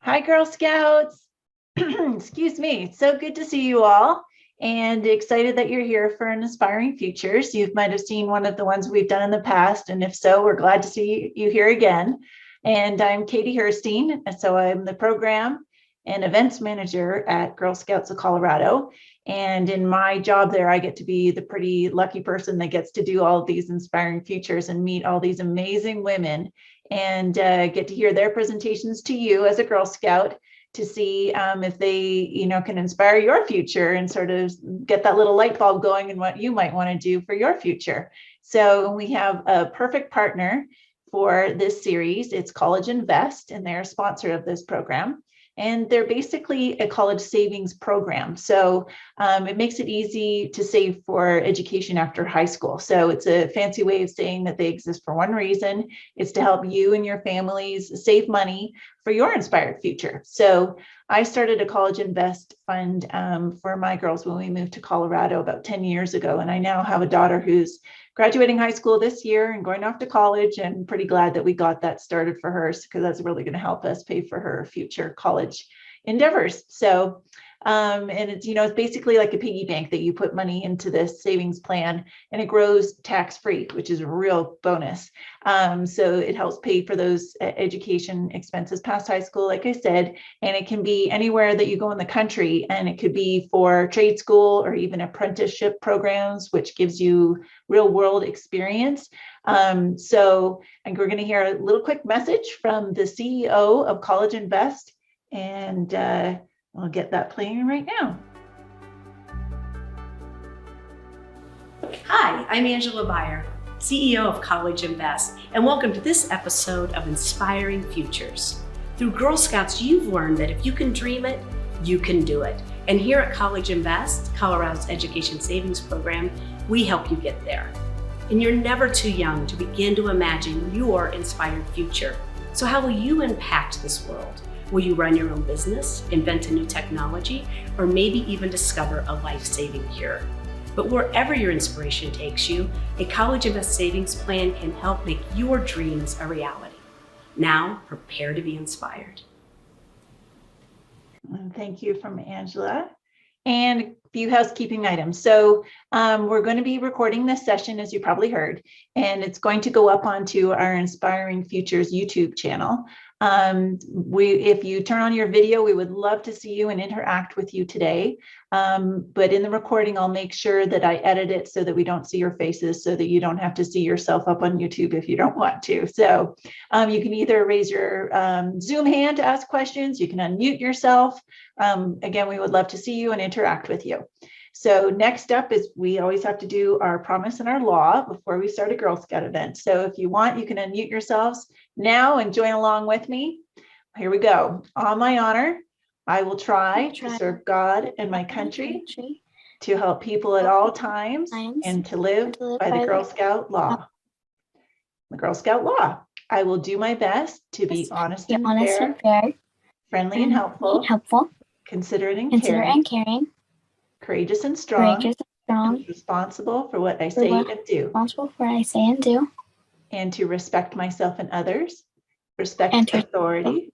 Hi, Girl Scouts. Excuse me. It's so good to see you all and excited that you're here for an Inspiring Futures. You might have seen one of the ones we've done in the past, and if so, we're glad to see you here again. And I'm Katie Herstein, so I'm the program and events manager at Girl Scouts of Colorado. And in my job there, I get to be the pretty lucky person that gets to do all of these Inspiring Futures and meet all these amazing women and get to hear their presentations to you as a Girl Scout to see if they, can inspire your future and sort of get that little light bulb going in what you might want to do for your future. So we have a perfect partner for this series. It's College Invest, and they're a sponsor of this program. And they're basically a college savings program. So it makes it easy to save for education after high school. So it's a fancy way of saying that they exist for one reason. It's to help you and your families save money for your inspired future. So I started a college invest fund for my girls when we moved to Colorado about 10 years ago. And I now have a daughter who's graduating high school this year and going off to college, and pretty glad that we got that started for her because that's really going to help us pay for her future college endeavors. So, and it's, it's basically like a piggy bank that you put money into this savings plan and it grows tax-free, which is a real bonus. So it helps pay for those education expenses past high school, like I said, and it can be anywhere that you go in the country, and it could be for trade school or even apprenticeship programs, which gives you real world experience. So and we're going to hear a little quick message from the CEO of College Invest, and I'll get that playing right now. Hi, I'm Angela Beyer, CEO of College Invest, and welcome to this episode of Inspiring Futures. Through Girl Scouts, you've learned that if you can dream it, you can do it. And here at College Invest, Colorado's education savings program, we help you get there. And you're never too young to begin to imagine your inspired future. So how will you impact this world? Will you run your own business, invent a new technology, or maybe even discover a life-saving cure? But wherever your inspiration takes you, a College Invest savings plan can help make your dreams a reality. Now, prepare to be inspired. Thank you from Angela. And a few housekeeping items. So we're going to be recording this session, as you probably heard, and it's going to go up onto our Inspiring Futures YouTube channel. If you turn on your video, we would love to see you and interact with you today. But in the recording, I'll make sure that I edit it so that we don't see your faces, so that you don't have to see yourself up on YouTube if you don't want to. So you can either raise your Zoom hand to ask questions, you can unmute yourself. Again, we would love to see you and interact with you. So next up is we always have to do our promise and our law before we start a Girl Scout event. So if you want, you can unmute yourselves now and join along with me. Here we go. On my honor, I will try to serve God and my country, to help people at all times, and to live by the Girl Scout law. The Girl Scout law. I will do my best to be honest and fair, friendly and helpful, considerate and caring, courageous and strong, and responsible for what I say and do, and to respect myself and others, respect authority,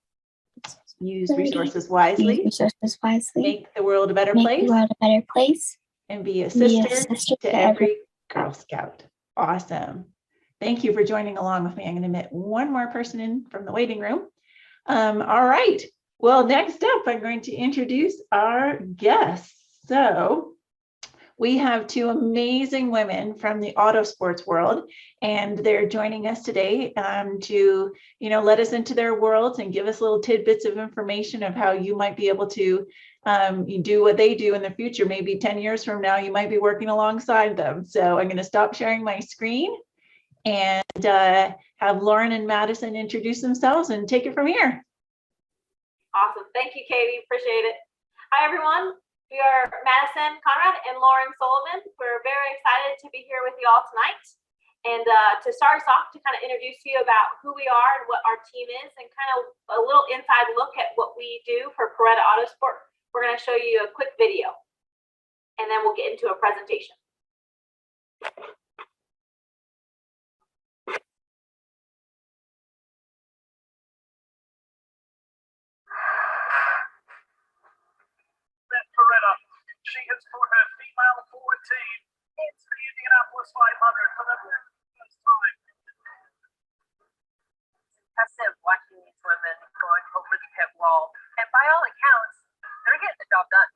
use resources wisely, make the world a better place, and be a sister to every Girl Scout. Awesome. Thank you for joining along with me. I'm going to admit one more person in from the waiting room. All right. Well, next up, I'm going to introduce our guests. So we have two amazing women from the autosports world, and they're joining us today to, let us into their worlds and give us little tidbits of information of how you might be able to do what they do in the future. Maybe 10 years from now, you might be working alongside them. So I'm going to stop sharing my screen and have Lauren and Madison introduce themselves and take it from here. Awesome. Thank you, Katie. Appreciate it. Hi, everyone. We are Madison Conrad and Lauren Sullivan. We're very excited to be here with you all tonight. And to start us off, to kind of introduce you about who we are and what our team is, and kind of a little inside look at what we do for Paretta Autosport, we're going to show you a quick video, and then we'll get into a presentation. she is for her female forward team. It's the Indianapolis 500 for the first time. Impressive watching these women going over the pit wall, and by all accounts, they're getting the job done.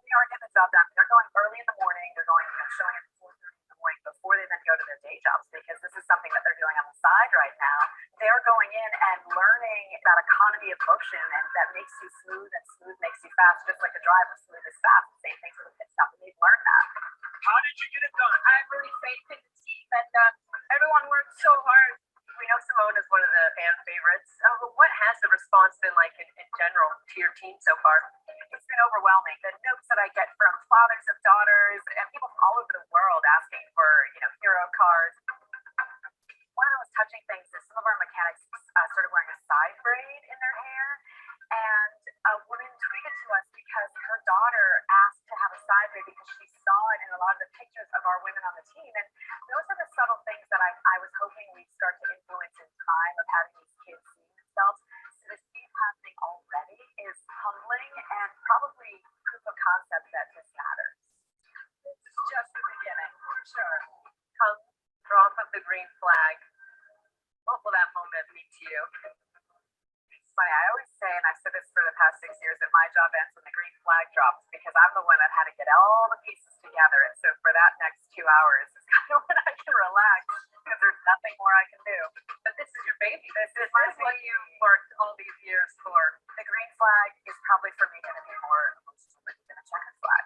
They are getting the job done. They're going early in the morning. They're going, showing at 4:30 in the morning before they then go to their day jobs, because this is something that they're doing on the side right now. They're going in and learning about economy of motion, and that makes you smooth, and smooth makes you fast, just like a driver. Smooth is fast. Same thing for the pit stop, and they've learned that. How did you get it done? I have really faith in the team, and everyone worked so hard. We know Simone is one of the fan favorites. What has the response been like in general to your team so far? It's been overwhelming. The notes that I get from fathers of daughters and people from all over the world asking for, hero cars. One of the most touching things is some of our mechanics started wearing a side braid in their hair, and a woman tweeted to us because her daughter asked to have a side braid because she saw it in a lot of the pictures of our women on the team. And those are the subtle things that I was hoping we'd start to influence in time, of having these kids see themselves. So this team happening already is humbling and probably proof of concept that this matters. This is just the beginning, for sure. Come, drop of the green flag. What will that moment mean to you? It's funny, I always say, and I've said this for the past 6 years, that my job ends when the green flag drops, because I'm the one that had to get all the pieces together. And so for that next 2 hours is kind of when I can relax, because there's nothing more I can do. But this is your baby. This is what you worked all these years for. The green flag is probably for me going to be more emotional than a checkered flag.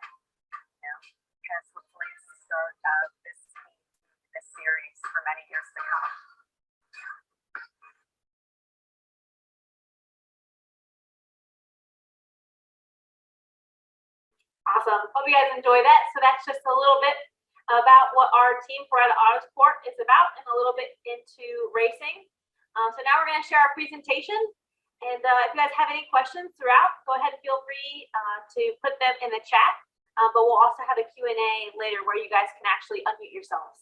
Because hopefully it's the start of this series for many years to come. Awesome. Hope you guys enjoy that. So that's just a little bit about what our team Paretta Autosport is about, and a little bit into racing. So now we're going to share our presentation. And if you guys have any questions throughout, go ahead and feel free to put them in the chat. But we'll also have a Q&A later where you guys can actually unmute yourselves.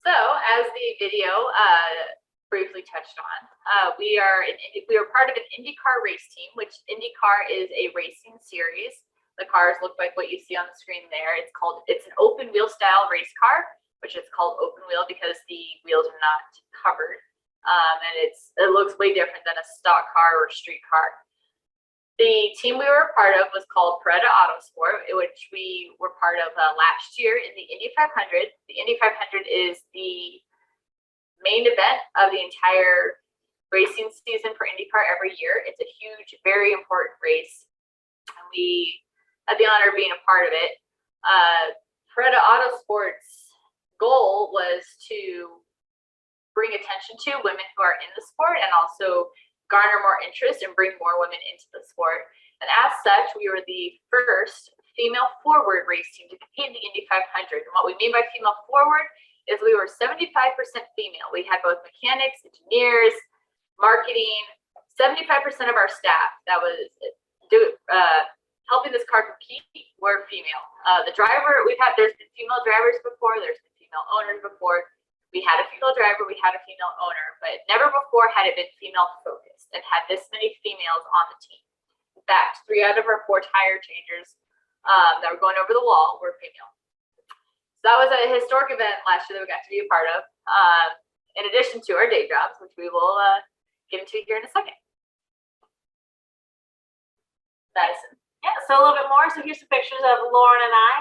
So, as the video briefly touched on, we are part of an IndyCar race team, which IndyCar is a racing series. The cars look like what you see on the screen there. It's an open wheel style race car, which is called open wheel because the wheels are not covered, and it looks way different than a stock car or street car. The team we were a part of was called Paretta Autosport, which we were part of last year in the Indy 500. The Indy 500 is the main event of the entire racing season for IndyCar every year. It's a huge, very important race, and we had the honor of being a part of it. Paretta Autosport's goal was to bring attention to women who are in the sport, and also garner more interest and bring more women into the sport. And as such, we were the first female forward race team to compete in the Indy 500. And what we mean by female forward is we were 75% female. We had both mechanics, engineers, marketing. 75% of our staff that was helping this car compete were female. The driver, there's been female drivers before, there's been female owners before. We had a female driver, we had a female owner, but never before had it been female focused and had this many females on the team. In fact, 3 out of our 4 tire changers that were going over the wall were female. So that was a historic event last year that we got to be a part of, in addition to our day jobs, which we will get into here in a second. Madison. Yeah, so a little bit more. So here's some pictures of Lauren and I.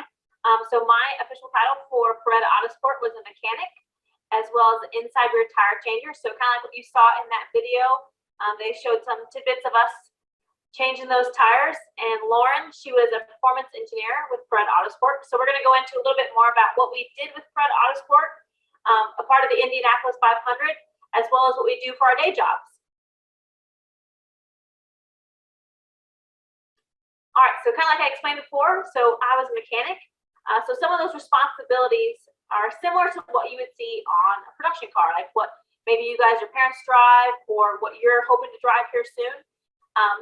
So my official title for Paretta Autosport was a mechanic, as well as an inside rear tire changer. So kind of like what you saw in that video, they showed some tidbits of us changing those tires. And Lauren, she was a performance engineer with Paretta Autosport. So we're going to go into a little bit more about what we did with Paretta Autosport, a part of the Indianapolis 500, as well as what we do for our day jobs. All right, so kind of like I explained before, so I was a mechanic. So some of those responsibilities are similar to what you would see on a production car, like what maybe you guys, your parents drive, or what you're hoping to drive here soon.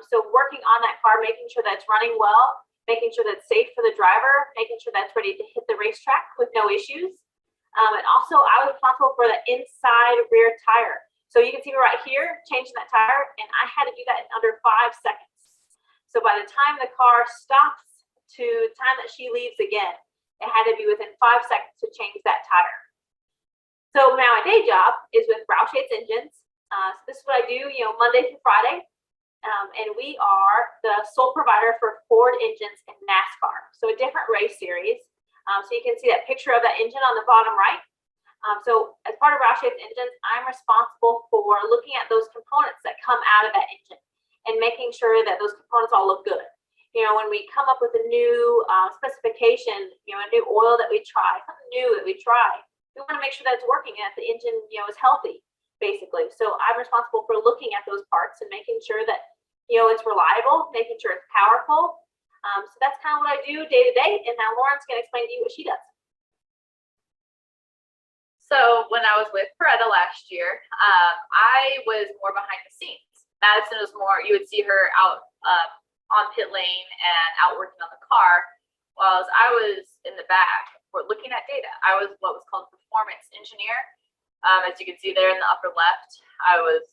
So working on that car, making sure that it's running well, making sure that's safe for the driver, making sure that's ready to hit the racetrack with no issues. And also I was responsible for the inside rear tire. So you can see me right here, changing that tire, and I had to do that in under 5 seconds. So by the time the car stops to the time that she leaves again, it had to be within 5 seconds to change that tire. So now my day job is with Roush Yates Engines. So this is what I do, Monday through Friday. And we are the sole provider for Ford engines in NASCAR. So a different race series. So you can see that picture of that engine on the bottom right. So as part of Roush Yates Engines, I'm responsible for looking at those components that come out of that engine and making sure that those components all look good. When we come up with a new specification, a new oil that we try, something new that we try, we want to make sure that it's working and that the engine, is healthy, basically. So I'm responsible for looking at those parts and making sure that, it's reliable, making sure it's powerful. So that's kind of what I do day to day. And now Lauren's going to explain to you what she does. So when I was with Pareto last year, I was more behind the scenes. Madison was more, you would see her out on pit lane and out working on the car, while I was in the back looking at data. I was what was called performance engineer. As you can see there in the upper left, I was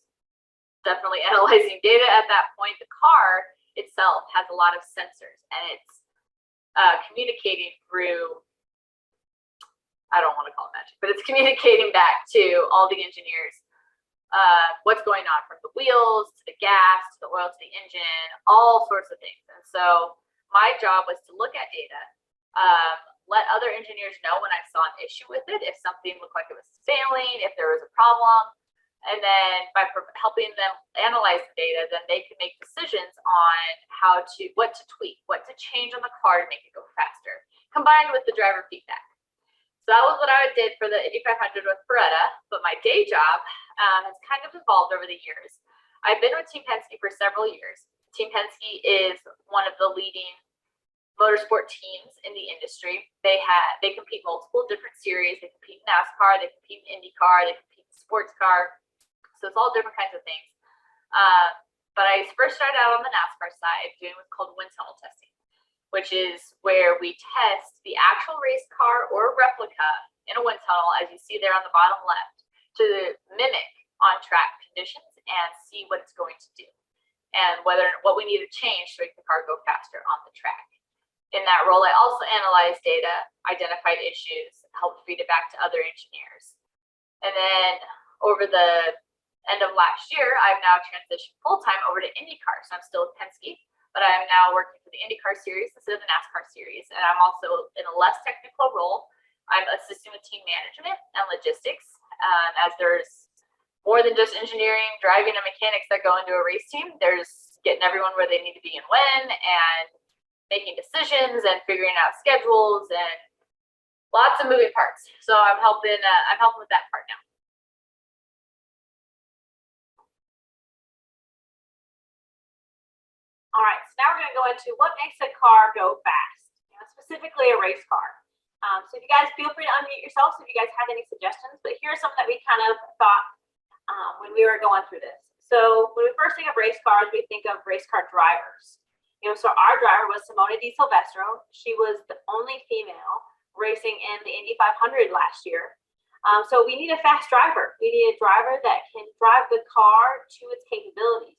definitely analyzing data at that point. The car itself has a lot of sensors, and it's communicating through, I don't want to call it magic, but it's communicating back to all the engineers what's going on, from the wheels to the gas to the oil to the engine, all sorts of things. And so my job was to look at data, let other engineers know when I saw an issue with it, if something looked like it was failing, if there was a problem. And then by helping them analyze the data, then they could make decisions on what to tweak, what to change on the car to make it go faster, combined with the driver feedback. So that was what I did for the Indy 500 with Paretta, but my day job has kind of evolved over the years. I've been with Team Penske for several years. Team Penske is one of the leading motorsport teams in the industry. They compete multiple different series. They compete in NASCAR, they compete in IndyCar, they compete in sports car. So it's all different kinds of things. But I first started out on the NASCAR side doing what's called wind tunnel testing, which is where we test the actual race car or replica in a wind tunnel, as you see there on the bottom left, to mimic on-track conditions and see what it's going to do, and what we need to change to make the car go faster on the track. In that role, I also analyzed data, identified issues, helped feed it back to other engineers. And then over the end of last year, I've now transitioned full-time over to IndyCar. So I'm still with Penske, but I'm now working for the IndyCar series instead of the NASCAR series. And I'm also in a less technical role. I'm assisting with team management and logistics, as there's more than just engineering, driving, and mechanics that go into a race team. There's getting everyone where they need to be and when, and making decisions and figuring out schedules and lots of moving parts. So I'm helping with that part now. All right, so now we're going to go into what makes a car go fast, specifically a race car. So if you guys feel free to unmute yourselves if you guys have any suggestions, but here are some that we kind of thought when we were going through this. So when we first think of race cars, we think of race car drivers. So our driver was Simone Di Silvestro. She was the only female racing in the Indy 500 last year. So we need a fast driver. We need a driver that can drive the car to its capabilities.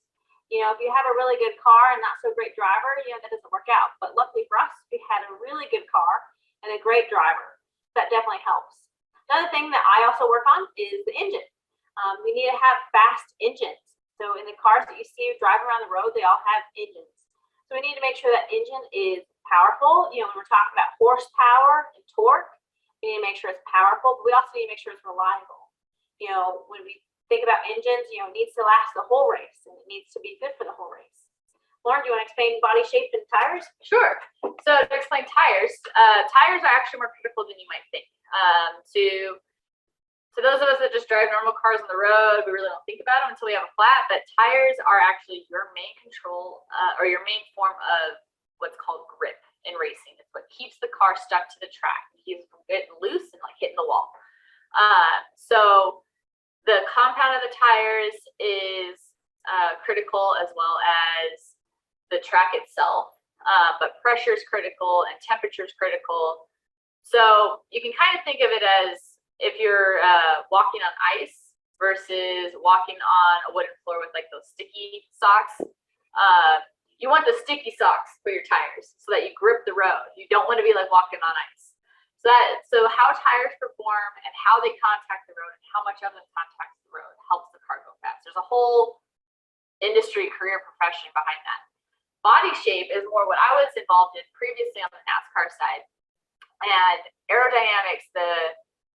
If you have a really good car and not so great driver, that doesn't work out. But luckily for us, we had a really good car and a great driver. That definitely helps. Another thing that I also work on is the engine. We need to have fast engines. So in the cars that you see driving around the road, they all have engines. So we need to make sure that engine is powerful. When we're talking about horsepower and torque, we need to make sure it's powerful, but we also need to make sure it's reliable. When we think about engines, it needs to last the whole race and it needs to be good for the whole race. Lauren, do you want to explain body shape and tires? Sure. So to explain tires, tires are actually more critical than you might think. So those of us that just drive normal cars on the road, we really don't think about them until we have a flat, but tires are actually your main control or your main form of what's called grip in racing. It's what keeps the car stuck to the track. It keeps it from getting loose and like hitting the wall. So the compound of the tires is critical, as well as the track itself. but pressure is critical and temperature is critical. So you can kind of think of it as if you're walking on ice versus walking on a wooden floor with like those sticky socks. You want the sticky socks for your tires so that you grip the road. You don't want to be like walking on ice. So how tires perform and how they contact the road and how much of them contacts the road helps the car go fast. There's a whole industry, career, profession behind that. Body shape is more what I was involved in previously on the NASCAR side. And aerodynamics,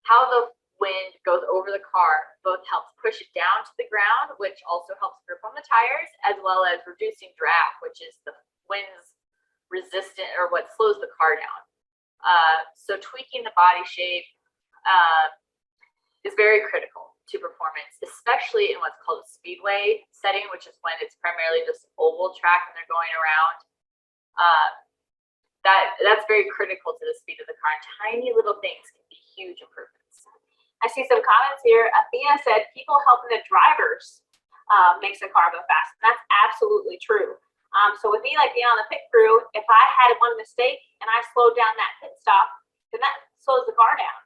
how the wind goes over the car, both helps push it down to the ground, which also helps grip on the tires, as well as reducing drag, which is the wind's resistant or what slows the car down. So tweaking the body shape is very critical to performance, especially in what's called a speedway setting, which is when it's primarily just an oval track and they're going around. That's very critical to the speed of the car. Tiny little things can be huge improvements. I see some comments here. Athena said people helping the drivers makes the car go fast. That's absolutely true. So with me, like being on the pit crew, if I had one mistake and I slowed down that pit stop, then that slows the car down.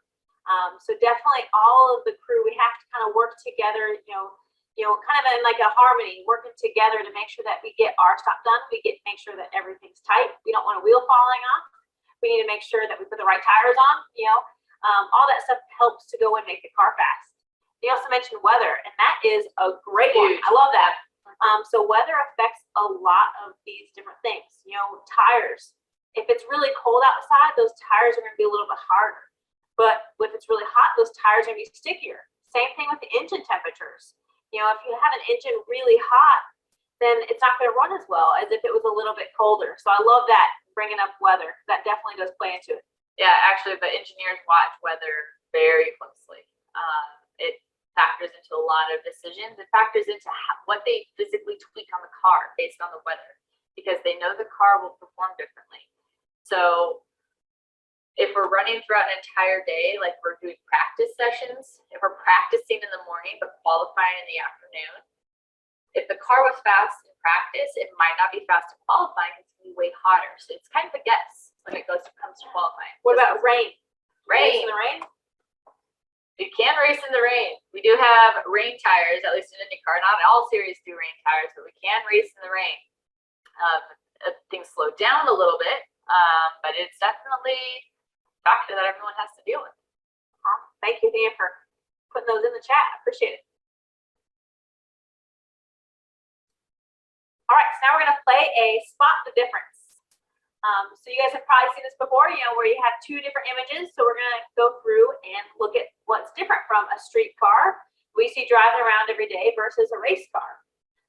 So definitely all of the crew, we have to kind of work together, kind of in like a harmony, working together to make sure that we get our stop done. Make sure that everything's tight. We don't want a wheel falling off. We need to make sure that we put the right tires on, all that stuff helps to go and make the car fast. You also mentioned weather, and that is a great one. I love that. So weather affects a lot of these different things. Tires. If it's really cold outside, those tires are going to be a little bit harder. But if it's really hot, those tires are going to be stickier. Same thing with the engine temperatures. If you have an engine really hot, then it's not going to run as well as if it was a little bit colder. So I love that, bringing up weather. That definitely does play into it. Yeah, actually, the engineers watch weather very closely. It factors into a lot of decisions. It factors into what they physically tweak on the car based on the weather, because they know the car will perform differently. So if we're running throughout an entire day, like we're doing practice sessions, if we're practicing in the morning but qualifying in the afternoon, if the car was fast in practice, it might not be fast in qualifying. It's going to be way hotter. So it's kind of a guess when it comes to qualifying. What about rain? Rain. In the rain? You can race in the rain. We do have rain tires, at least in IndyCar. Not all series do rain tires, but we can race in the rain. Things slow down a little bit, but it's definitely a factor that everyone has to deal with. Thank you, Thea, for putting those in the chat. I appreciate it. All right, so now we're going to play a spot the difference. So you guys have probably seen this before, where you have two different images. So we're going to go through and look at what's different from a street car we see driving around every day versus a race car.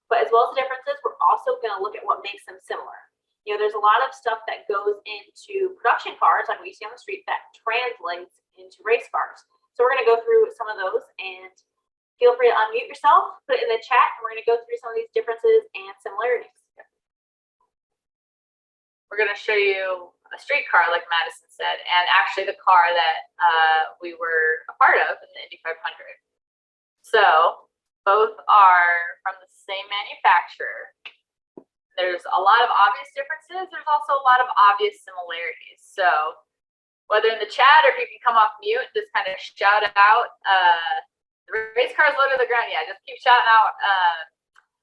But as well as the differences, we're also going to look at what makes them similar. There's a lot of stuff that goes into production cars, like we see on the street, that translates into race cars. So we're going to go through some of those, and feel free to unmute yourself, put it in the chat, and we're going to go through some of these differences and similarities. We're going to show you a street car, like Madison said, and actually the car that we were a part of in the Indy 500. So both are from the same manufacturer. There's a lot of obvious differences. There's also a lot of obvious similarities. So whether in the chat or if you can come off mute, just kind of shout out. The race car is low to the ground. Yeah, just keep shouting out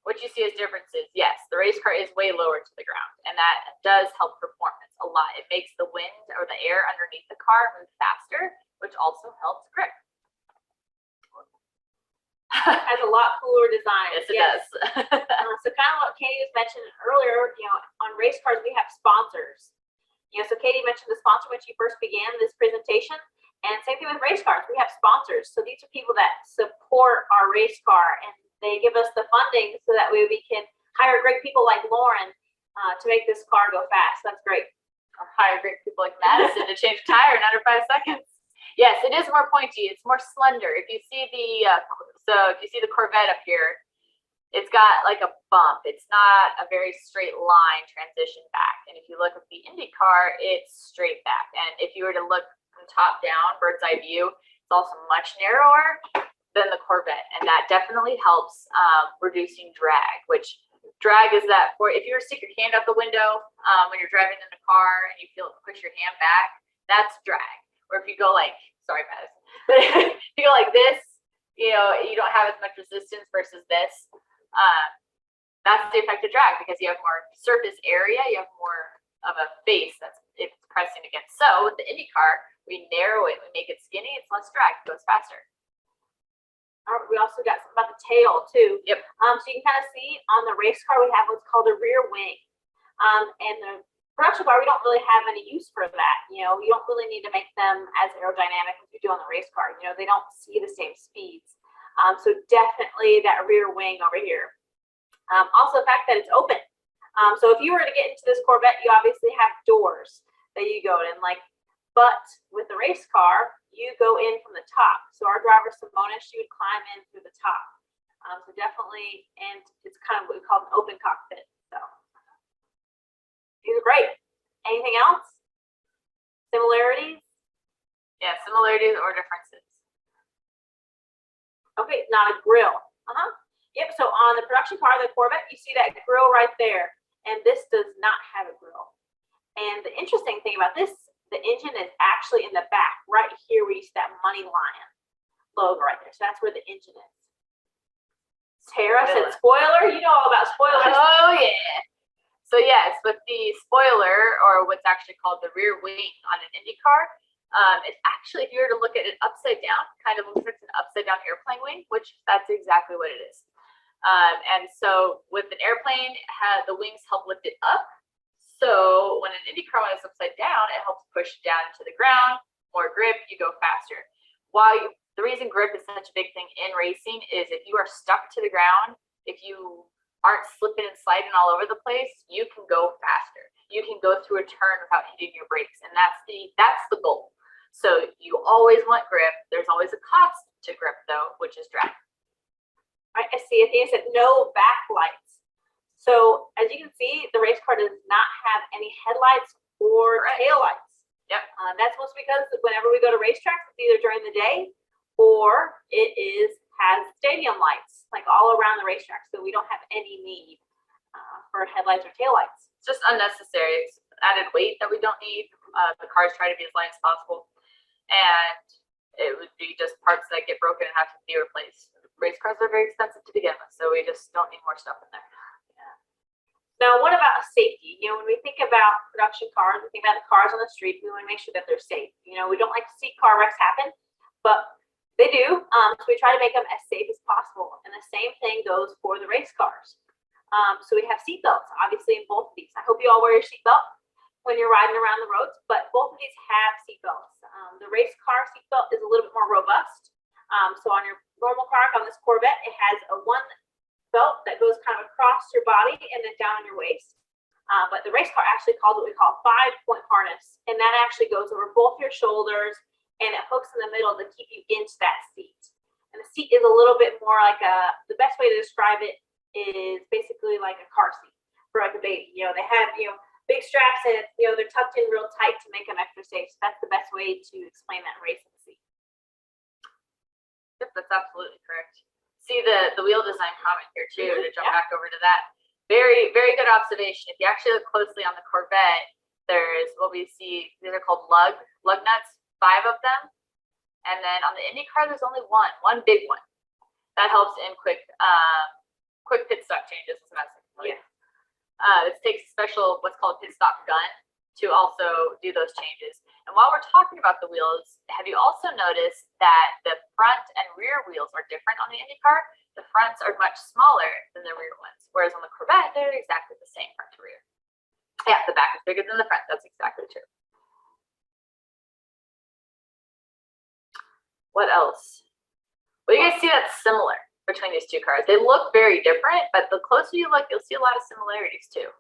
what you see as differences. Yes, the race car is way lower to the ground, and that does help performance a lot. It makes the wind or the air underneath the car move faster, which also helps grip. Has a lot cooler design. Yes, it does. So kind of what Katie was mentioning earlier, on race cars, we have sponsors. So Katie mentioned the sponsor when she first began this presentation, and same thing with race cars. We have sponsors. So these are people that support our race car, and they give us the funding so that way we can hire great people like Lauren to make this car go fast. That's great. Or hire great people like Madison to change a tire in under 5 seconds. Yes, it is more pointy. It's more slender. If you see the Corvette up here, it's got like a bump. It's not a very straight line transition back. And if you look at the IndyCar, it's straight back. And if you were to look from top down, bird's eye view, it's also much narrower than the Corvette, and that definitely helps reducing drag, which drag is that for if you were to stick your hand out the window when you're driving in the car and you feel it push your hand back, that's drag. Or if you go like, sorry, Madison, but if you go like this, you know, you don't have as much resistance versus this. That's the effect of drag because you have more surface area, you have more of a face that's it's pressing against. So with the IndyCar, we narrow it, we make it skinny, it's less drag, it goes faster. We also got something about the tail too. Yep. So you can kind of see on the race car, we have what's called a rear wing. And the production car, we don't really have any use for that. You know, you don't really need to make them as aerodynamic as you do on the race car. You know, they don't see the same speeds. So definitely that rear wing over here. Also the fact that it's open. So if you were to get into this Corvette, you obviously have doors that you go in, like, but with the race car, you go in from the top. So our driver, Simona, she would climb in through the top. So definitely, and it's kind of what we call an open cockpit. So these are great. Anything else? Similarities? Yeah, similarities or differences. Okay, not a grill. Yep, so on the production car, the Corvette, you see that grill right there. And this does not have a grill. And the interesting thing about this, the engine is actually in the back, right here where you see that Money Lion logo right there. So that's where the engine is. Tara said spoiler. You know all about spoilers. Oh, yeah. So yes, with the spoiler, or what's actually called the rear wing on an IndyCar, it's actually, if you were to look at it upside down, kind of looks like an upside down airplane wing, which that's exactly what it is. And so with an airplane, the wings help lift it up. So when an IndyCar one is upside down, it helps push down to the ground, more grip, you go faster. The reason grip is such a big thing in racing is if you are stuck to the ground, if you aren't slipping and sliding all over the place, you can go faster. You can go through a turn without hitting your brakes, and that's the goal. So you always want grip. There's always a cost to grip though, which is drag. Right, I see. Athena said no backlights. So as you can see, the race car does not have any headlights or taillights. Yep. That's mostly because whenever we go to racetracks, it's either during the day or it has stadium lights like all around the racetrack. So we don't have any need for headlights or taillights. It's just unnecessary. It's added weight that we don't need. The cars try to be as light as possible, and it would be just parts that get broken and have to be replaced. Race cars are very expensive to begin with, so we just don't need more stuff in there. Now, what about safety? You know, when we think about production cars, we think about the cars on the street, we want to make sure that they're safe. You know, we don't like to see car wrecks happen, but they do. So we try to make them as safe as possible. And the same thing goes for the race cars. So we have seatbelts, obviously, in both of these. I hope you all wear your seatbelt when you're riding around the roads, but both of these have seatbelts. The race car seatbelt is a little bit more robust. So on your normal car, on this Corvette, it has a one belt that goes kind of across your body and then down your waist. But the race car actually calls what we call a 5-point harness, and that actually goes over both your shoulders and it hooks in the middle to keep you into that seat. And the seat is a little bit more like the best way to describe it is basically like a car seat for like a baby. You know, they have, you know, big straps and, you know, they're tucked in real tight to make them extra safe. So that's the best way to explain that racing seat. Yep, that's absolutely correct. See the wheel design comment here too, to jump back over to that. Very, very good observation. If you actually look closely on the Corvette, there's what we see, these are called lug nuts, 5 of them. And then on the IndyCar, there's only one big one. That helps in quick pit stop changes, as Madison. Yeah. This takes a special, what's called pit stop gun to also do those changes. And while we're talking about the wheels, have you also noticed that the front and rear wheels are different on the IndyCar? The fronts are much smaller than the rear ones, whereas on the Corvette, they're exactly the same front to rear. Yeah, the back is bigger than the front. That's exactly true. What else? What do you guys see that's similar between these two cars? They look very different, but the closer you look, you'll see a lot of similarities too.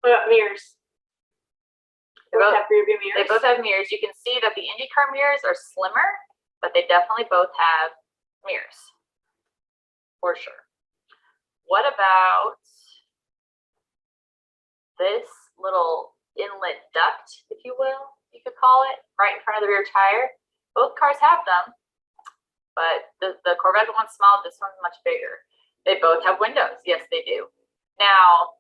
What about mirrors? They both have rear view mirrors. They both have mirrors. You can see that the IndyCar mirrors are slimmer, but they definitely both have mirrors, for sure. What about this little inlet duct, if you will, you could call it, right in front of the rear tire? Both cars have them, but the Corvette one's small, this one's much bigger. They both have windows. Yes, they do. Now,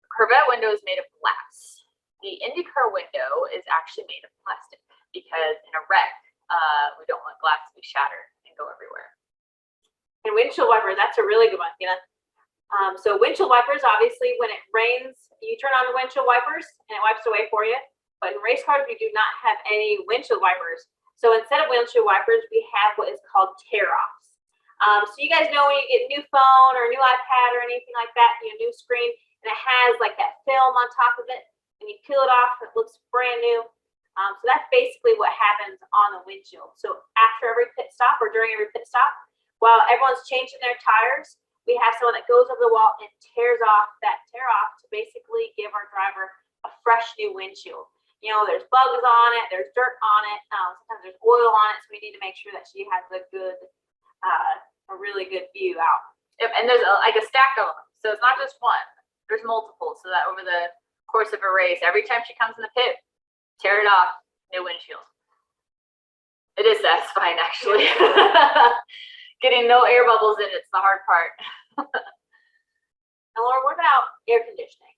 Corvette window is made of glass. The IndyCar window is actually made of plastic because in a wreck, we don't want glass to be shattered and go everywhere. And windshield wipers, that's a really good one, Tina. So windshield wipers, obviously, when it rains, you turn on the windshield wipers and it wipes away for you. But in race cars, we do not have any windshield wipers. So instead of windshield wipers, we have what is called tear-offs. So you guys know when you get a new phone or a new iPad or anything like that, your new screen, and it has like that film on top of it, and you peel it off, it looks brand new. So that's basically what happens on the windshield. So after every pit stop or during every pit stop, while everyone's changing their tires, we have someone that goes over the wall and tears off that tear-off to basically give our driver a fresh new windshield. You know, there's bugs on it, there's dirt on it, sometimes there's oil on it, so we need to make sure that she has a good, a really good view out. Yep, and there's like a stack of them. So it's not just one, there's multiple. So that over the course of a race, every time she comes in the pit, tear it off, new windshield. It is satisfying, actually. Getting no air bubbles in, it's the hard part. And Laura, what about air conditioning?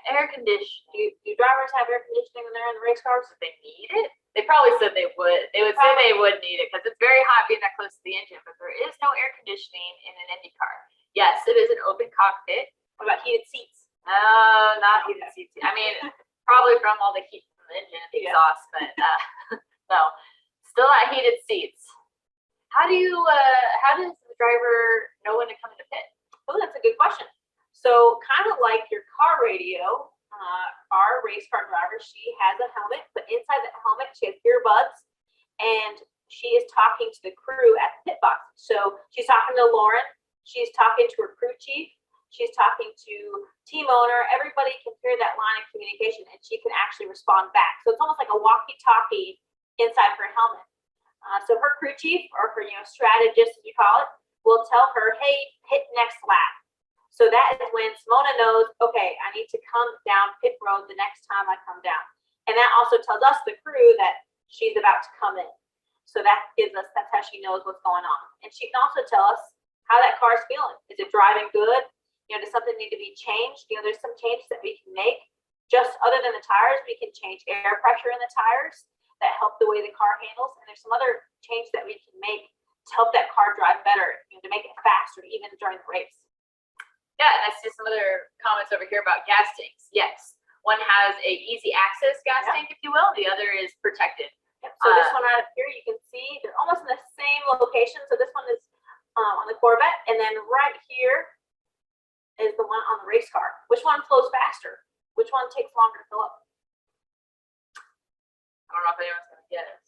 Air conditioning. Do drivers have air conditioning when they're in the race cars? If they need it, they probably said they would. They would say they would need it because it's very hot being that close to the engine, but there is no air conditioning in an Indy car. Yes, it is an open cockpit. What about heated seats? No, not heated seats. I mean, probably from all the heat from the engine and the exhaust, but no, still not heated seats. How does the driver know when to come into pit? Oh, that's a good question. So kind of like your car radio, our race car driver, she has a helmet, but inside that helmet, she has earbuds, and she is talking to the crew at the pit box. So she's talking to Lauren, she's talking to her crew chief, she's talking to team owner. Everybody can hear that line of communication, and she can actually respond back. So it's almost like a walkie-talkie inside her helmet. So her crew chief, or her strategist, as you call it, will tell her, hey, hit next lap. So that is when Simona knows, okay, I need to come down pit road the next time I come down. And that also tells us, the crew, that she's about to come in. So that's how she knows what's going on. And she can also tell us how that car is feeling. Is it driving good? Does something need to be changed? There's some changes that we can make. Just other than the tires, we can change air pressure in the tires that help the way the car handles. And there's some other changes that we can make to help that car drive better, to make it faster, even during the race. Yeah, and I see some other comments over here about gas tanks. Yes, one has a easy access gas tank, if you will. The other is protected. Yep. So this one right up here, you can see they're almost in the same location. So this one is on the Corvette, and then right here is the one on the race car. Which one flows faster? Which one takes longer to fill up? I don't know if anyone's going to get it.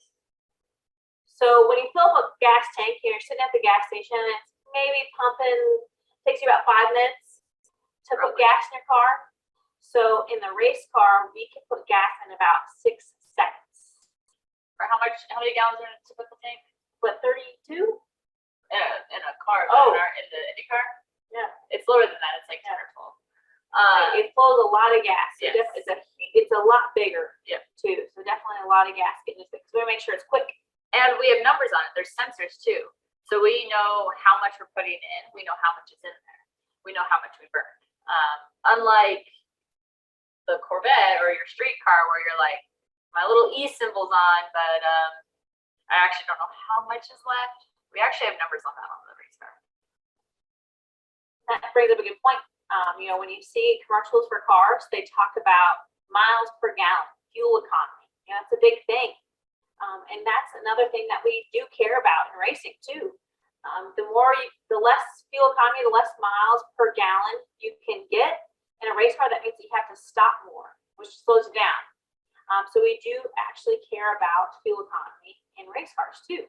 So when you fill up a gas tank, you're sitting at the gas station, and it's maybe pumping, takes you about 5 minutes to put gas in your car. So in the race car, we can put gas in about 6 seconds. For how many gallons are in a typical tank? What, 32? In a car, in the Indy car? Yeah. It's lower than that. It's like 10 or 12. It flows a lot of gas. Yes. It's a lot bigger, yep, too. So definitely a lot of gas getting this fixed. So we make sure it's quick. And we have numbers on it. There's sensors too. So we know how much we're putting in. We know how much is in there. We know how much we burn. Unlike the Corvette or your street car where you're like, my little E symbol's on, but I actually don't know how much is left. We actually have numbers on that on the race car. That brings up a good point. When you see commercials for cars, they talk about miles per gallon, fuel economy. It's a big thing. And that's another thing that we do care about in racing too. The less fuel economy, the less miles per gallon you can get in a race car. That means that you have to stop more, which slows it down. So we do actually care about fuel economy in race cars too.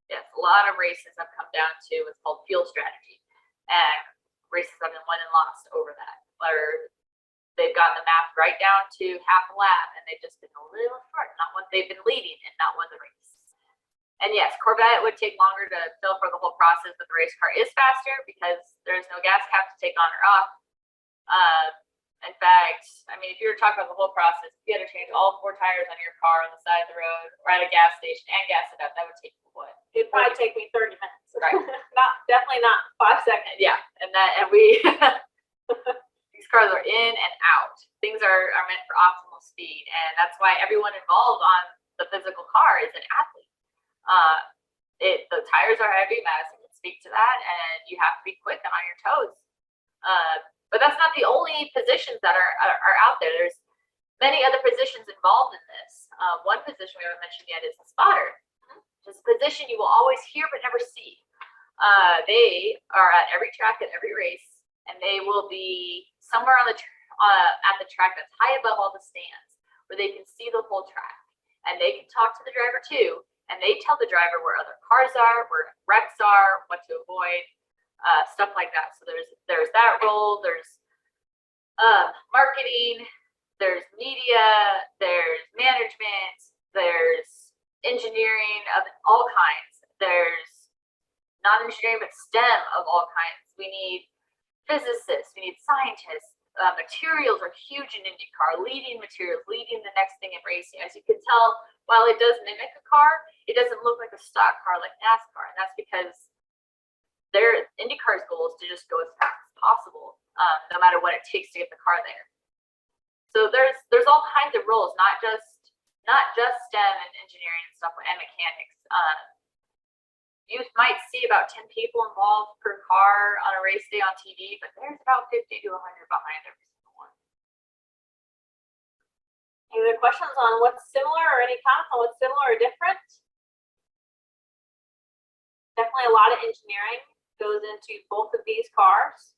Yes, a lot of races have come down to what's called fuel strategy, and races have been won and lost over that, where they've gotten the map right down to half a lap, and they've just been a little short, not what they've been leading and not won the race. And yes, Corvette would take longer to fill for the whole process, but the race car is faster because there's no gas cap to take on or off. In fact, if you were talking about the whole process, if you had to change all 4 tires on your car on the side of the road or at a gas station and gas it up, that would take you what? It'd probably take me 30 minutes. Right. Definitely not 5 seconds. Yeah, and we these cars are in and out. Things are meant for optimal speed, and that's why everyone involved on the physical car is an athlete. The tires are heavy. Madison can speak to that, and you have to be quick and on your toes. But that's not the only positions that are out there. There's many other positions involved in this. One position we haven't mentioned yet is a spotter. Which is a position you will always hear but never see. They are at every track at every race, and they will be somewhere on the at the track that's high above all the stands, where they can see the whole track, and they can talk to the driver too, and they tell the driver where other cars are, where wrecks are, what to avoid, stuff like that. So there's that role. There's marketing. There's media. There's management. There's engineering of all kinds. There's non-engineering, but STEM of all kinds. We need physicists, we need scientists. Materials are huge in IndyCar, leading materials, leading the next thing in racing. As you can tell, while it does mimic a car, it doesn't look like a stock car like NASCAR. And that's because IndyCar's goal is to just go as fast as possible, no matter what it takes to get the car there. So there's all kinds of roles, not just STEM and engineering and stuff, and mechanics. You might see about 10 people involved per car on a race day on TV, but there's about 50 to 100 behind every single one. Any other questions on what's similar, or any comments on what's similar or different? Definitely a lot of engineering goes into both of these cars.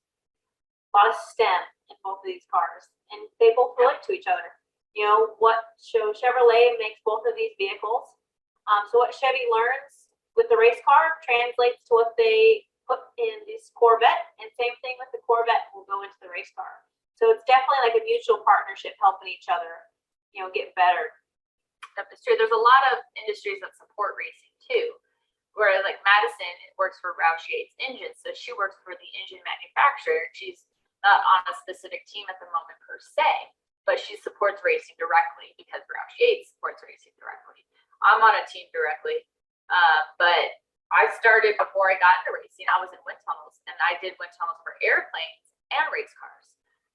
A lot of STEM in both of these cars, and they both relate to each other. You know, Chevrolet makes both of these vehicles. So what Chevy learns with the race car translates to what they put in this Corvette, and same thing with the Corvette will go into the race car. So it's definitely like a mutual partnership helping each other, you know, get better. That's true. There's a lot of industries that support racing too. Whereas like Madison works for Roush Yates Engines, so she works for the engine manufacturer. She's not on a specific team at the moment per se, but she supports racing directly because Roush Yates supports racing directly. I'm on a team directly. But I started before I got into racing. I was in wind tunnels, and I did wind tunnels for airplanes and race cars.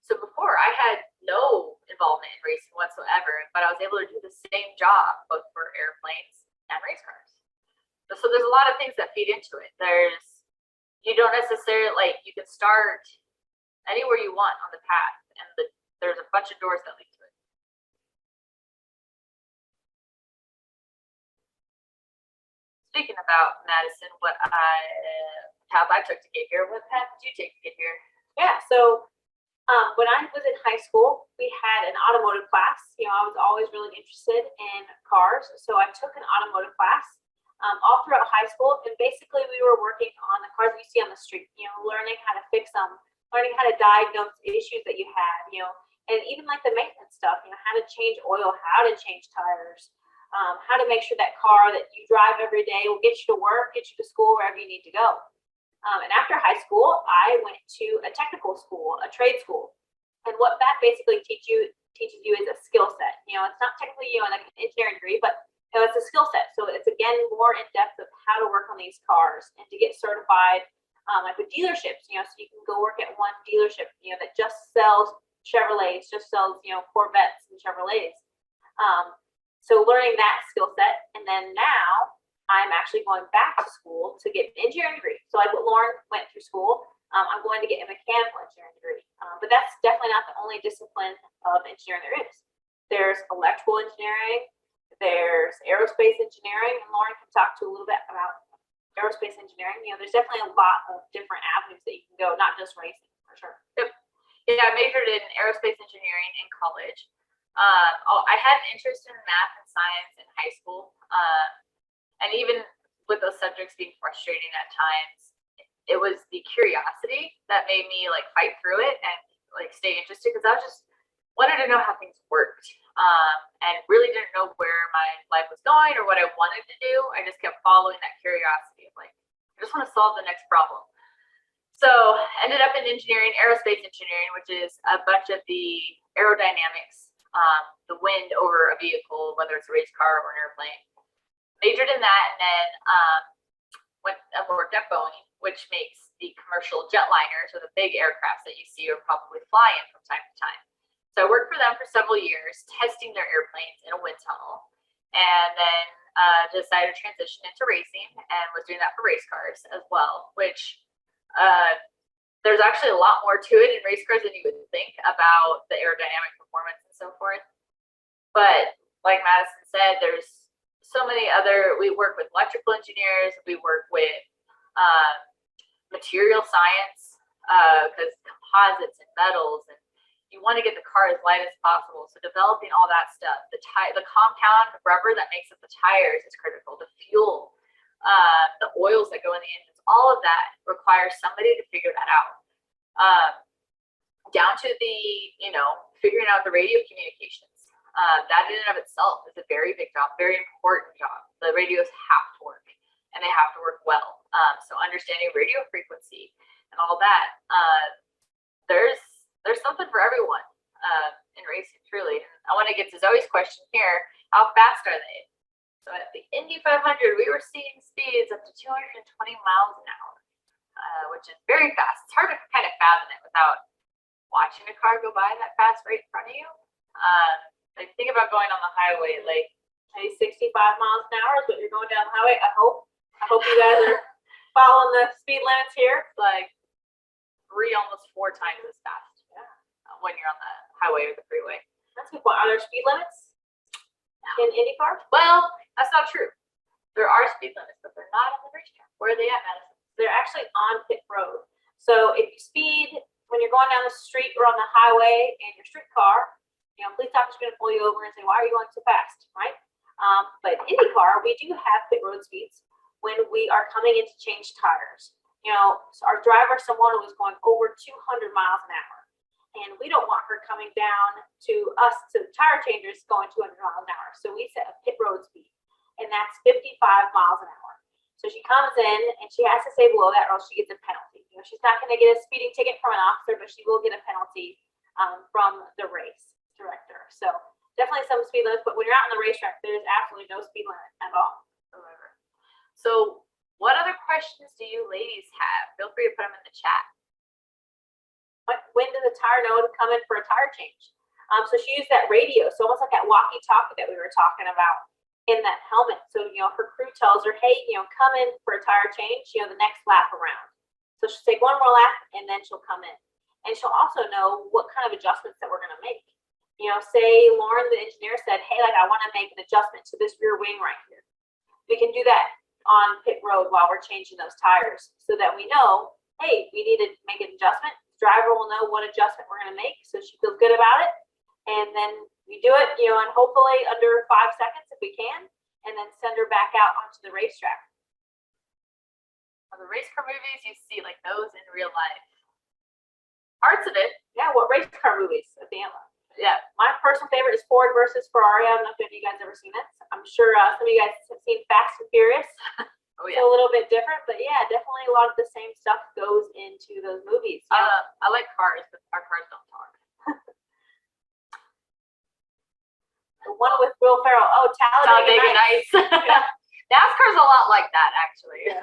So before, I had no involvement in racing whatsoever, but I was able to do the same job both for airplanes and race cars. So there's a lot of things that feed into it. You don't necessarily, you can start anywhere you want on the path, and there's a bunch of doors that lead to it. Speaking about Madison, what path I took to get here, what path did you take to get here? Yeah, so when I was in high school, we had an automotive class. You know, I was always really interested in cars, so I took an automotive class all throughout high school, and basically we were working on the cars you see on the street, you know, learning how to fix them, learning how to diagnose issues that you had, you know, and even like the maintenance stuff, you know, how to change oil, how to change tires, how to make sure that car that you drive every day will get you to work, get you to school, wherever you need to go. And after high school, I went to a technical school, a trade school. And what that basically teaches you is a skill set. You know, it's not technically, you know, like an engineering degree, but you know, it's a skill set. So it's again more in depth of how to work on these cars and to get certified, like with dealerships. You know, so you can go work at one dealership, you know, that just sells Chevrolets, just sells, you know, Corvettes and Chevrolets. So learning that skill set, and then now I'm actually going back to school to get an engineering degree. So like what Lauren went through school, I'm going to get a mechanical engineering degree. But that's definitely not the only discipline of engineering there is. There's electrical engineering, there's aerospace engineering, and Lauren can talk to a little bit about aerospace engineering. You know, there's definitely a lot of different avenues that you can go, not just racing, for sure. Yep. Yeah, I majored in aerospace engineering in college. I had an interest in math and science in high school. And even with those subjects being frustrating at times, it was the curiosity that made me like fight through it and like stay interested, because I just wanted to know how things worked, and really didn't know where my life was going or what I wanted to do. I just kept following that curiosity of like, I just want to solve the next problem. So ended up in engineering, aerospace engineering, which is a bunch of the aerodynamics, the wind over a vehicle, whether it's a race car or an airplane. Majored in that, and then went and worked at Boeing which makes the commercial jetliners or the big aircrafts that you see or probably fly in from time to time. So I worked for them for several years, testing their airplanes in a wind tunnel, and then decided to transition into racing and was doing that for race cars as well, which there's actually a lot more to it in race cars than you would think about the aerodynamic performance and so forth. But like Madison said, there's so many other, we work with electrical engineers, we work with material science, because composites and metals, and you want to get the car as light as possible. So developing all that stuff, the compound rubber that makes up the tires is critical. The fuel, the oils that go in the engines, all of that requires somebody to figure that out. Down to the, figuring out the radio communications. That in and of itself is a very big job, very important job. The radios have to work, and they have to work well. So understanding radio frequency and all that, there's something for everyone in racing, truly. I want to get to Zoe's question here. How fast are they? So at the Indy 500, we were seeing speeds up to 220 miles an hour, which is very fast. It's hard to kind of fathom it without watching a car go by that fast right in front of you. Like think about going on the highway, like 65 miles an hour is what you're going down the highway. I hope you guys are following the speed limits here. like almost 4 times as fast when you're on the highway or the freeway. That's a good point. Are there speed limits in IndyCar? Well, that's not true. There are speed limits, but they're not on the racetrack. Where are they at, Madison? They're actually on pit road. So if you speed when you're going down the street or on the highway in your street car, police officer's going to pull you over and say, "Why are you going so fast?" Right? But IndyCar, we do have pit road speeds when we are coming in to change tires. So our driver, someone who was going over 200 miles an hour, and we don't want her coming down to us, to tire changers, going 200 miles an hour. So we set a pit road speed, and that's 55 miles an hour. So she comes in and she has to stay below that, or else she gets a penalty. She's not going to get a speeding ticket from an officer, but she will get a penalty from the race director. So definitely some speed limits, but when you're out on the racetrack, there's absolutely no speed limit at all. So what other questions do you ladies have? Feel free to put them in the chat. When does a tire know to come in for a tire change? So she used that radio, so almost like that walkie-talkie that we were talking about in that helmet. So, her crew tells her, "Hey, come in for a tire change, the next lap around." So she'll take one more lap and then she'll come in. And she'll also know what kind of adjustments that we're going to make. Say Lauren, the engineer, said, "Hey, I want to make an adjustment to this rear wing right here." We can do that on pit road while we're changing those tires so that we know, hey, we need to make an adjustment. The driver will know what adjustment we're going to make so she feels good about it. And then we do it, and hopefully under 5 seconds if we can, and then send her back out onto the racetrack. On the race car movies, you see like those in real life. Parts of it. Yeah, what race car movies at the end? Yeah. My personal favorite is Ford versus Ferrari. I don't know if any of you guys ever seen it. I'm sure some of you guys have seen Fast and Furious. Oh It's yeah. a little bit different, but yeah, definitely a lot of the same stuff goes into those movies. I like cars, but our cars don't talk. The one with Will Ferrell. Oh, Talladega Nights. Nights. NASCAR's a lot like that, actually.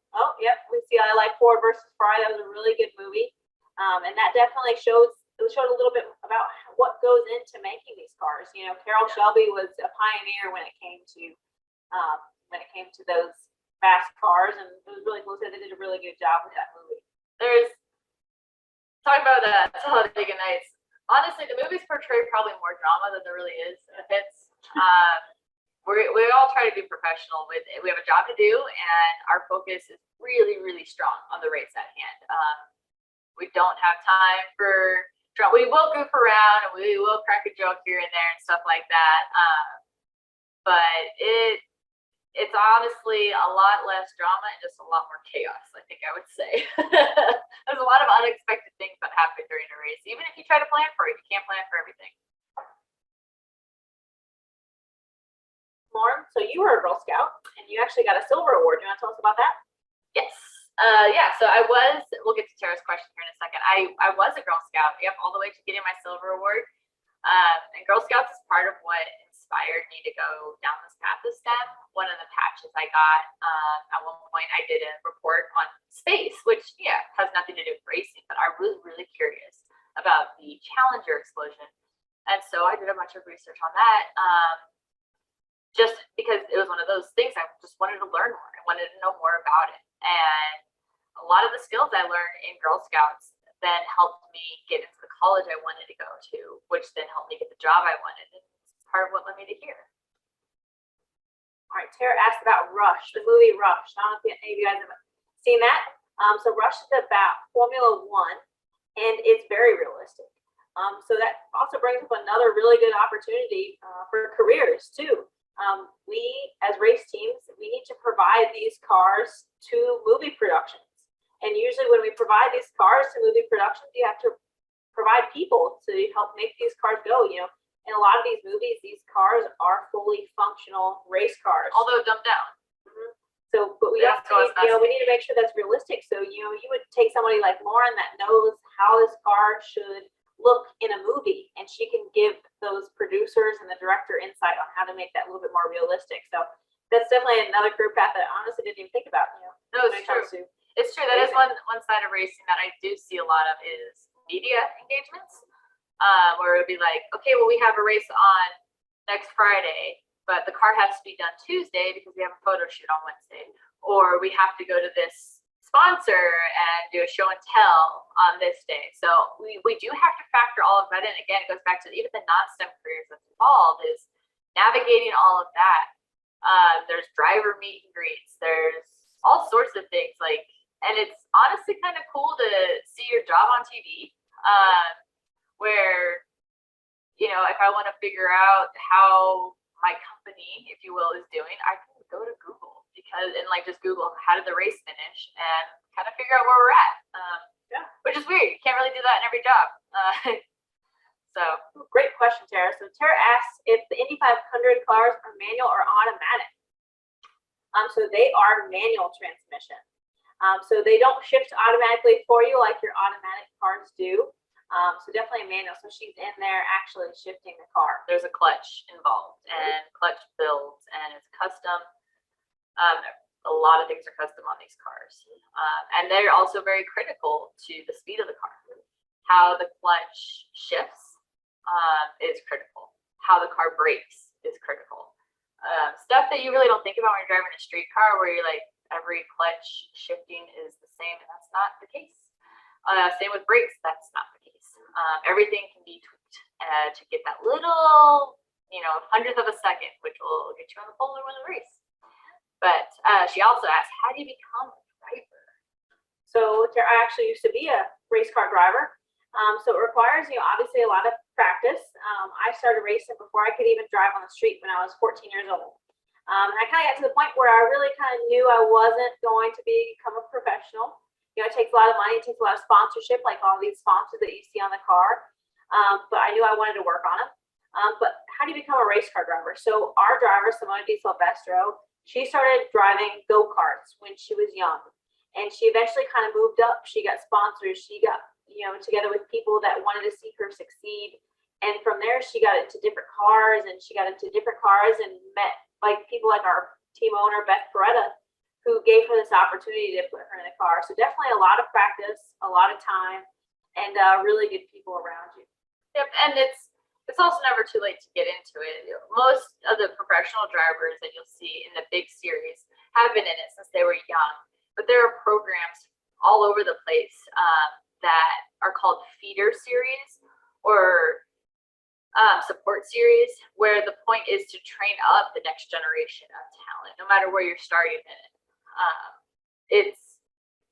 Oh, yep. We see. I like Ford versus Ferrari. That was a really good movie, and that definitely showed a little bit about what goes into making these cars. Carroll Shelby was a pioneer when it came to those fast cars, and it was really cool. So they did a really good job with that movie. There's talking about Talladega Nights. Honestly, the movies portray probably more drama than there really is in the pits. We all try to be professional with it. We have a job to do, and our focus is really, really strong on the race at hand. We don't have time for drama. We will goof around and we will crack a joke here and there and stuff like that. But it's honestly a lot less drama and just a lot more chaos, I think I would say. There's a lot of unexpected things that happen during a race. Even if you try to plan for it, you can't plan for everything. Lauren, so you were a Girl Scout, and you actually got a silver award. Do you want to tell us about that? Yes. So we'll get to Tara's question here in a second. I was a Girl Scout, all the way to getting my silver award. And Girl Scouts is part of what inspired me to go down this path of STEM. One of the patches I got, at one point I did a report on space, which has nothing to do with racing, but I was really curious about the Challenger explosion. And so I did a bunch of research on that, just because it was one of those things I just wanted to learn more. I wanted to know more about it. And a lot of the skills I learned in Girl Scouts then helped me get into the college I wanted to go to, which then helped me get the job I wanted. And it's part of what led me to here. All right, Tara asked about Rush, the movie Rush. I don't know if any of you guys have seen that. So Rush is about Formula One, and it's very realistic. So that also brings up another really good opportunity for careers too. We, as race teams, we need to provide these cars to movie productions. And usually when we provide these cars to movie productions, you have to provide people to help make these cars go. You know, in a lot of these movies, these cars are fully functional race cars. Although dumbed down. Mm-hmm. So, but we also need, we need to make sure that's realistic. So, you would take somebody like Lauren that knows how this car should look in a movie, and she can give those producers and the director insight on how to make that a little bit more realistic. So that's definitely another career path that I honestly didn't even think about. No, it's true. It's true. That is one side of racing that I do see a lot of is media engagements, where it would be like, okay, well, we have a race on next Friday, but the car has to be done Tuesday because we have a photo shoot on Wednesday, or we have to go to this sponsor and do a show and tell on this day. So we do have to factor all of that in. Again, it goes back to even the non-STEM careers that's involved is navigating all of that. There's driver meet and greets. There's all sorts of things and it's honestly kind of cool to see your job on TV, where, if I want to figure out how my company, if you will, is doing, I can go to Google and just Google how did the race finish and kind of figure out where we're at. Which is weird. You can't really do that in every job. So great question, Tara. So Tara asks if the Indy 500 cars are manual or automatic. So they are manual transmission. So they don't shift automatically for you like your automatic cars do. So definitely manual. So she's in there actually shifting the car. There's a clutch involved and clutch builds, and it's custom. A lot of things are custom on these cars. And they're also very critical to the speed of the car. How the clutch shifts is critical. How the car brakes is critical. Stuff that you really don't think about when you're driving a street car, where you're like, every clutch shifting is the same, and that's not the case. Same with brakes, that's not the case. Everything can be tweaked to get that little, hundredth of a second, which will get you on the pole and win the race. But she also asked, how do you become a driver? So I actually used to be a race car driver. So it requires, obviously a lot of practice. I started racing before I could even drive on the street when I was 14 years old. And I kind of got to the point where I really kind of knew I wasn't going to become a professional. It takes a lot of money, it takes a lot of sponsorship, like all these sponsors that you see on the car. But I knew I wanted to work on them. But how do you become a race car driver? So our driver, Simone Di Silvestro, she started driving go-karts when she was young. And she eventually kind of moved up. She got sponsors. She got, together with people that wanted to see her succeed. And from there, she got into different cars, and she got into different cars and met people like our team owner, Beth Paretta, who gave her this opportunity to put her in the car. So definitely a lot of practice, a lot of time, and really good people around you. Yep, and it's also never too late to get into it. Most of the professional drivers that you'll see in the big series have been in it since they were young, but there are programs all over the place that are called feeder series or support series, where the point is to train up the next generation of talent, no matter where you're starting in it.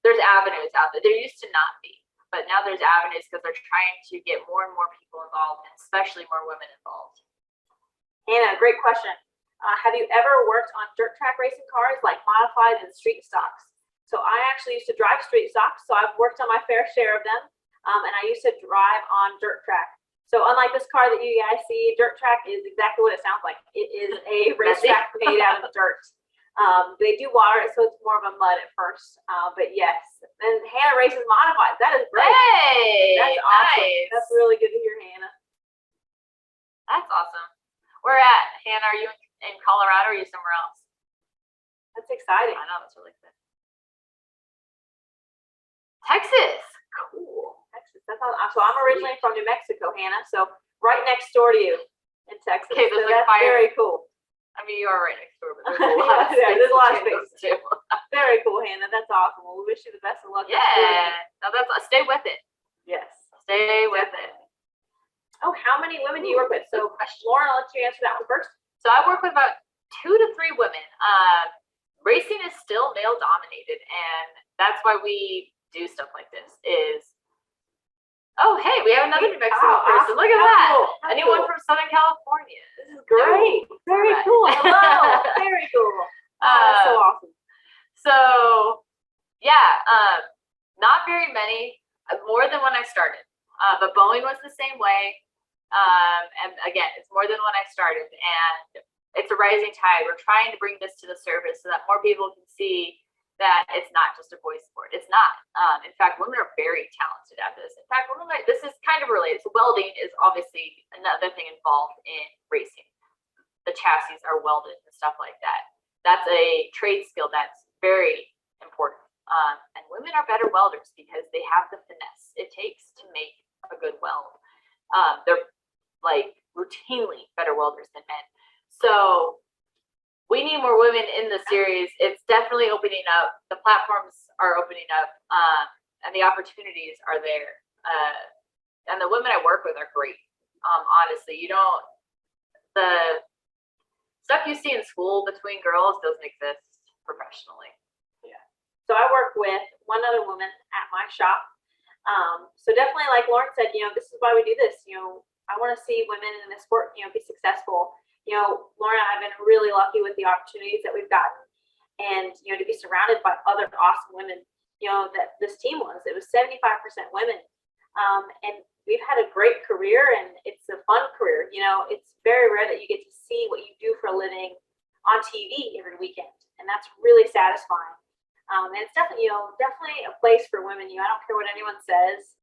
There's avenues out there. There used to not be, but now there's avenues because they're trying to get more and more people involved, and especially more women involved. Hannah, great question. Have you ever worked on dirt track racing cars, like modified and street stocks? So I actually used to drive street stocks, so I've worked on my fair share of them, and I used to drive on dirt track. So unlike this car that you guys see, dirt track is exactly what it sounds like. It is a racetrack made out of dirt. They do water it, so it's more of a mud at first. But yes, and Hannah races modified. That is great. Hey, that's awesome. nice. That's really good to hear, Hannah. That's awesome. Where at? Hannah, are you in Colorado or are you somewhere else? That's exciting. I know, that's really good. Texas. Cool. Texas. So I'm originally from New Mexico, Hannah. So right next door to you in Texas. Okay, so there's like that's very cool. I mean, you are right next door, but there's a lot of Yeah, there's a lot of between space. those two. Very cool, Hannah. That's awesome. Well, we wish you the best of luck. Yeah. No, stay with it. Yes. Stay with it. Oh, how many women do you work with? So, Lauren, I'll let you answer that one first. So I work with about 2 to 3 women. Racing is still male dominated, and that's why we do stuff like this. Oh, hey, we have another New Mexico person. Look at that. Cool. Anyone from Southern California? This is great. Very cool. Hello. Very cool. That's so awesome. So, yeah, not very many, more than when I started. But Boeing was the same way. And again, it's more than when I started. And it's a rising tide. We're trying to bring this to the surface so that more people can see that it's not just a boys' sport. It's not. In fact, women are very talented at this. In fact, this is kind of related. So welding is obviously another thing involved in racing. The chassis are welded and stuff like that. That's a trade skill that's very important. And women are better welders because they have the finesse it takes to make a good weld. They're like routinely better welders than men. So we need more women in the series. It's definitely opening up. The platforms are opening up, and the opportunities are there. And the women I work with are great. Honestly, the stuff you see in school between girls doesn't exist professionally. Yeah. So I work with one other woman at my shop. So definitely, like Lauren said, this is why we do this. I want to see women in the sport, be successful. Lauren and I have been really lucky with the opportunities that we've gotten, and to be surrounded by other awesome women. That this team was. It was 75% women, and we've had a great career, and it's a fun career. It's very rare that you get to see what you do for a living on TV every weekend, and that's really satisfying. And it's definitely a place for women. I don't care what anyone says.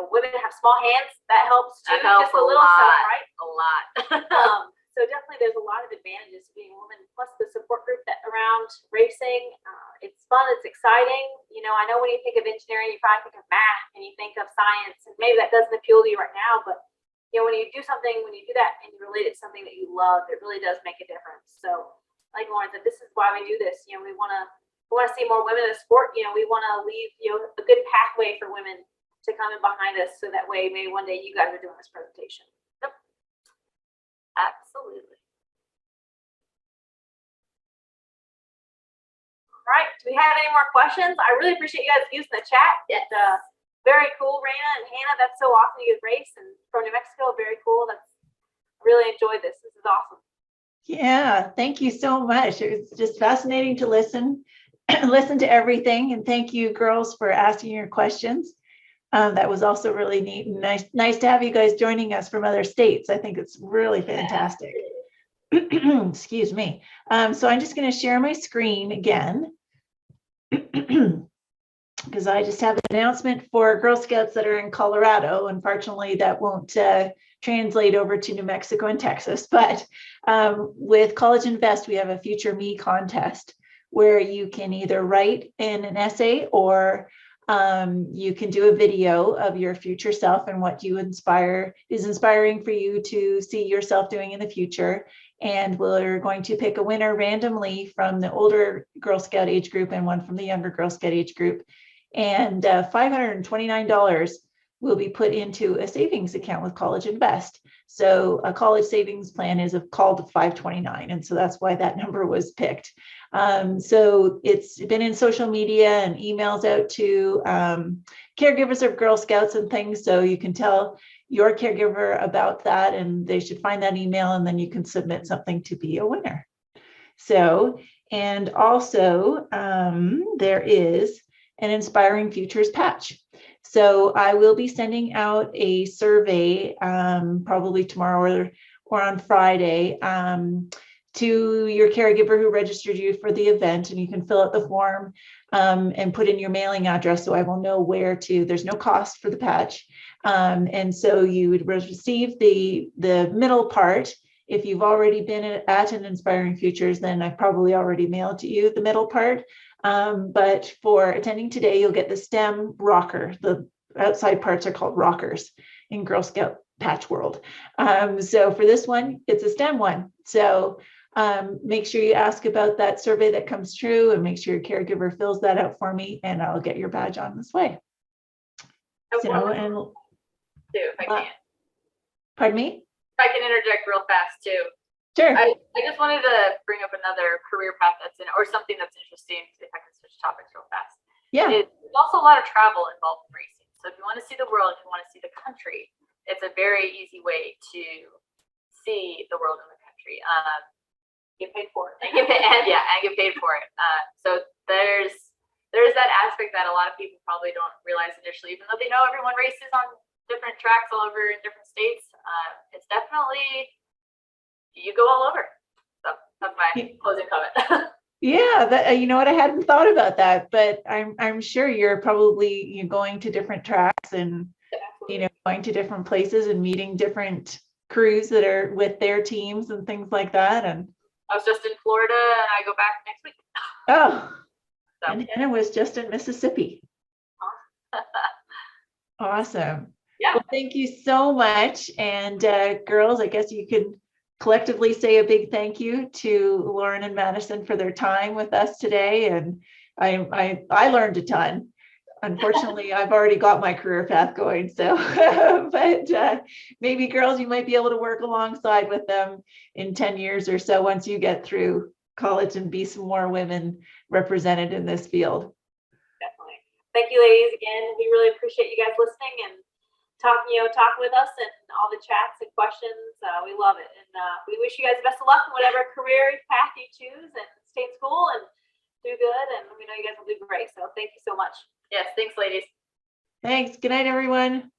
Women have small hands. That helps too. That helps just a little stuff, right? A lot. So definitely there's a lot of advantages to being a woman, plus the support group that around racing. It's fun, it's exciting. I know when you think of engineering, you probably think of math and you think of science, and maybe that doesn't appeal to you right now, but when you do that and you relate it to something that you love, it really does make a difference. So like Lauren said, this is why we do this. We want to see more women in the sport. We want to leave, a good pathway for women to come in behind us, so that way maybe one day you guys are doing this presentation. Yep. Absolutely. All right. Do we have any more questions? I really appreciate you guys using the chat. Yes. Very cool, Raina and Hannah. That's so awesome. You guys race and from New Mexico. Very cool. I really enjoyed this. This is awesome. Yeah, thank you so much. It was just fascinating to listen to everything. And thank you, girls, for asking your questions. That was also really neat and nice to have you guys joining us from other states. I think it's really fantastic. Excuse me. So I'm just going to share my screen again because I just have an announcement for Girl Scouts that are in Colorado. Unfortunately, that won't translate over to New Mexico and Texas. But with College Invest, we have a Future Me contest where you can either write in an essay or you can do a video of your future self and what you is inspiring for you to see yourself doing in the future. And we're going to pick a winner randomly from the older Girl Scout age group and one from the younger Girl Scout age group. And $529 will be put into a savings account with College Invest. So a college savings plan is called 529. And so that's why that number was picked. So it's been in social media and emails out to caregivers of Girl Scouts and things. So you can tell your caregiver about that and they should find that email, and then you can submit something to be a winner. So, and also there is an Inspiring Futures patch. So I will be sending out a survey probably tomorrow or on Friday to your caregiver who registered you for the event, and you can fill out the form and put in your mailing address so I will know where to. There's no cost for the patch. And so you would receive the middle part. If you've already been at an Inspiring Futures, then I've probably already mailed to you the middle part. But for attending today, you'll get the stem rocker. The outside parts are called rockers in Girl Scout patch world. So for this one, it's a STEM one. So make sure you ask about that survey that comes through and make sure your caregiver fills that out for me, and I'll get your badge on this way. So, and Too, if I can. pardon me? If I can interject real fast too. Sure. I just wanted to bring up another career path that's or something that's interesting, if I can switch topics real fast. Yeah. There's also a lot of travel involved in racing. So if you want to see the world, if you want to see the country, it's a very easy way to see the world and the country. Get paid for it. And get paid for it. So there's that aspect that a lot of people probably don't realize initially, even though they know everyone races on different tracks all over in different states. It's definitely, you go all over. So that's my closing comment. Yeah, that, you know what, I hadn't thought about that, but I'm sure you're probably going to different tracks and going to different places and meeting different crews that are with their teams and things like that. And I was just in Florida and I go back next week. oh, So. and Hannah was just in Mississippi. Awesome. Yeah. Well, thank you so much. And girls, I guess you can collectively say a big thank you to Lauren and Madison for their time with us today. And I learned a ton. Unfortunately, I've already got my career path going. So, but maybe girls, you might be able to work alongside with them in 10 years or so once you get through college and be some more women represented in this field. Definitely. Thank you, ladies, again. We really appreciate you guys listening and talking with us and all the chats and questions. We love it. And we wish you guys best of luck in whatever career path you choose, and stay in school and do good. And we know you guys will do great. So thank you so much. Yes, thanks, ladies. Thanks. Good night, everyone.